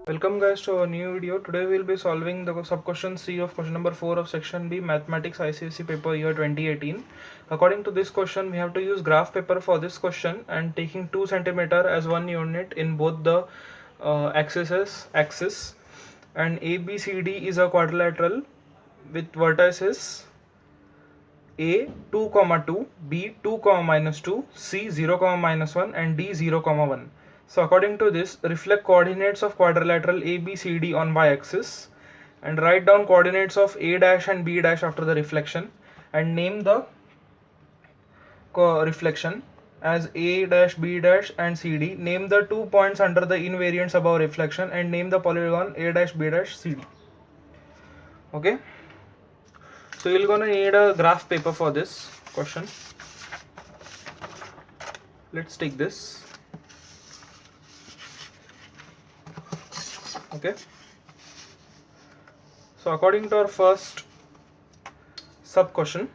Welcome guys to our new video. Today we will be solving the sub question C of question number 4 of section B Mathematics ICSE paper year 2018. According to this question, we have to use graph paper for this question and taking 2 centimeter as one unit in both the axis, and ABCD is a quadrilateral with vertices A 2, 2, B 2, -2, C 0, -1 and D 0, 1. So according to this, reflect coordinates of quadrilateral ABCD on y-axis and write down coordinates of A dash and B dash after the reflection and name the reflection as A dash, B dash and CD. Name the 2 points under the invariants above reflection and name the polygon A dash, B dash, CD. Okay. So you're gonna need a graph paper for this question. Let's take this. Okay. So according to our first sub question,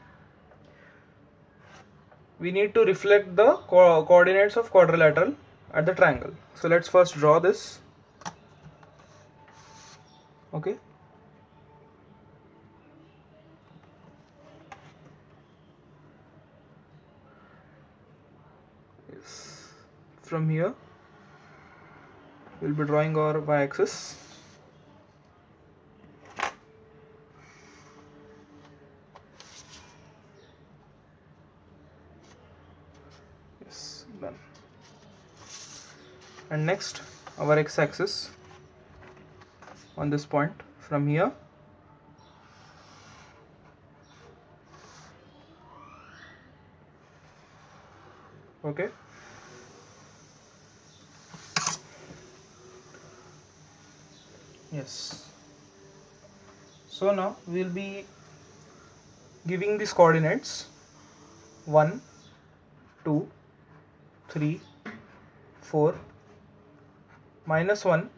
we need to reflect the coordinates of quadrilateral at the triangle. So let's first draw this. Okay. Yes. From here, we'll be drawing our y-axis. Yes, done. And next, our x-axis on this point from here. Okay. Yes. So now we'll be giving these coordinates 1, 2, 3, 4, -1,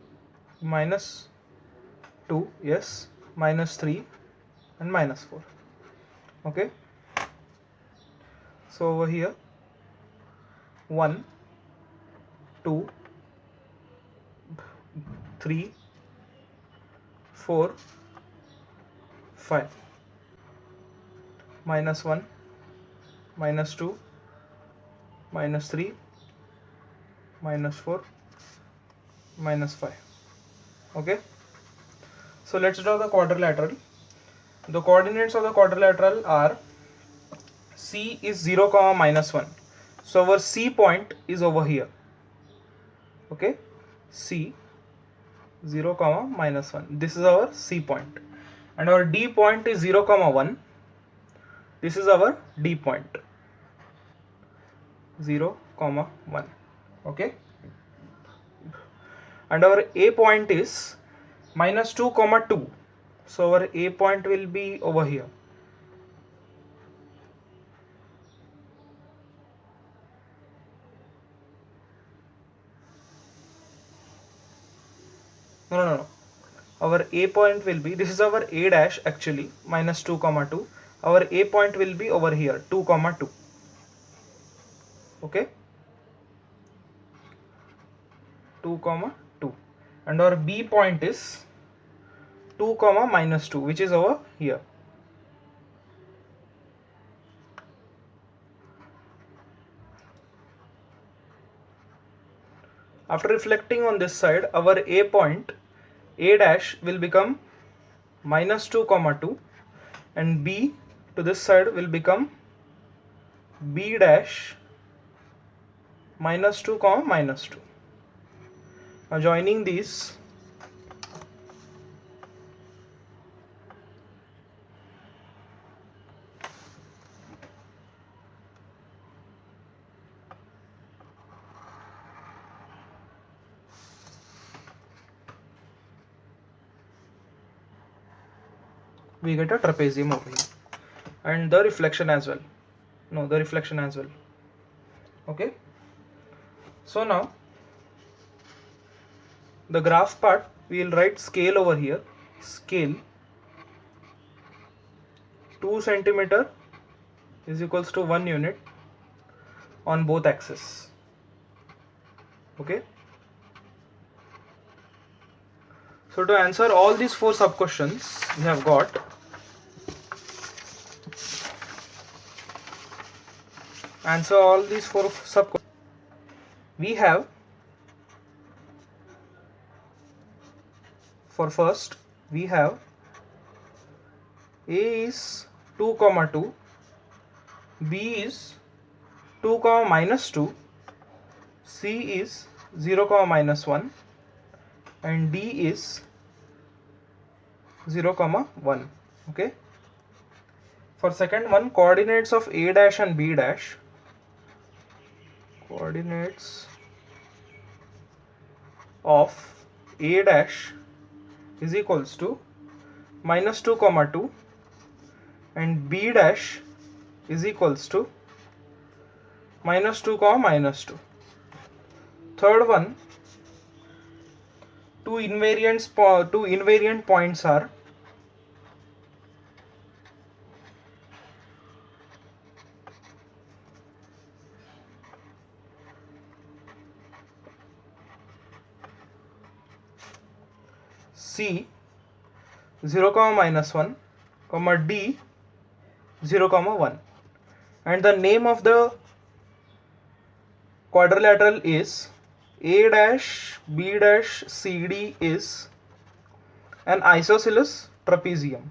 -2, yes, -3 and -4. Okay. So over here 1, 2, 3, 4, 5, -1, -2, -3, -4, -5. Okay. So let's draw the quadrilateral. The coordinates of the quadrilateral are C is 0, -1. So our C point is over here. Okay. C 0, -1. This is our C point. And our D point is 0, 1. This is our D point. 0, 1. Okay. And our A point is -2, 2. So our A point will be over here. No. Our A point will be, this is our A dash actually, -2, 2. Our A point will be over here, 2, 2. Okay. 2, 2. And our B point is 2, -2, which is over here. After reflecting on this side, our A point, A dash will become -2, 2 and B to this side will become B dash -2, -2. Now joining these, we get a trapezium over here and the reflection as well. No, the reflection as well. Okay. So now the graph part, we will write scale over here. Scale 2 centimeter is equals to 1 unit on both axes. Okay. So to answer all these 4 sub questions, we have got we have, for first we have A is 2 comma 2, B is 2 comma minus 2, C is 0 comma minus 1, and D is 0 comma 1. Okay. For second one, coordinates of A dash and B dash, coordinates of A dash is equals to minus 2 comma 2, and B dash is equals to minus 2 comma minus 2. Third one, two invariant points are C 0 comma minus 1 comma D 0 comma 1, and the name of the quadrilateral is A dash B dash CD is an isosceles trapezium.